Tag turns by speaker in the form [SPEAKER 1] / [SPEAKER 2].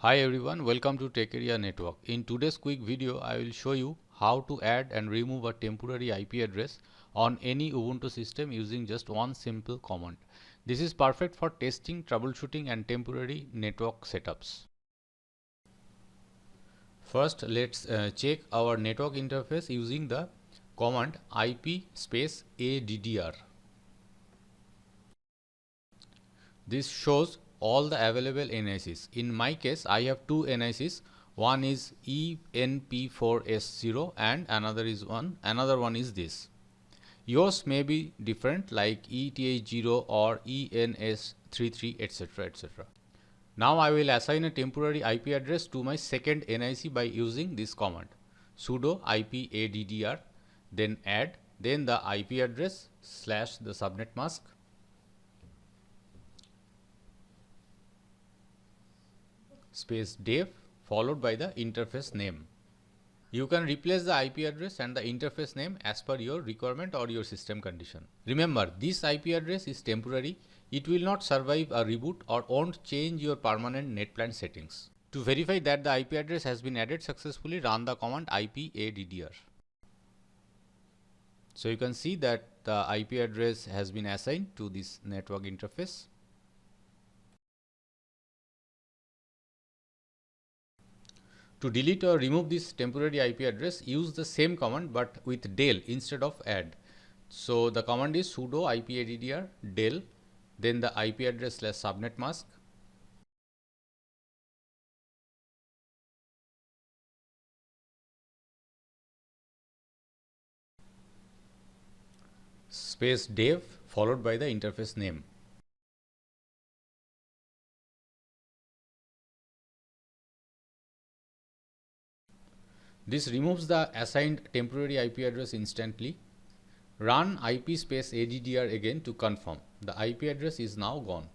[SPEAKER 1] Hi everyone, welcome to TechAreaNetwork. In today's quick video, I will show you how to add and remove a temporary IP address on any Ubuntu system using just one simple command. This is perfect for testing, troubleshooting and temporary network setups. First, let's check our network interface using the command IP space addr. This shows all the available NICs. In my case, I have two NICs. One is ENP4S0 and another one is this. Yours may be different like ETH0 or ENS33 etc. etc. Now I will assign a temporary IP address to my second NIC by using this command sudo IP addr, then add, then the IP address slash the subnet mask, space dev followed by the interface name. You can replace the IP address and the interface name as per your requirement or your system condition. Remember, this IP address is temporary. It will not survive a reboot or won't change your permanent Netplan settings. To verify that the IP address has been added successfully, run the command IP addr. So you can see that the IP address has been assigned to this network interface. To delete or remove this temporary IP address, use the same command but with del instead of add. So the command is sudo IP addr del, then the IP address slash subnet mask, space dev followed by the interface name. This removes the assigned temporary IP address instantly. Run IP space addr again to confirm. The IP address is now gone.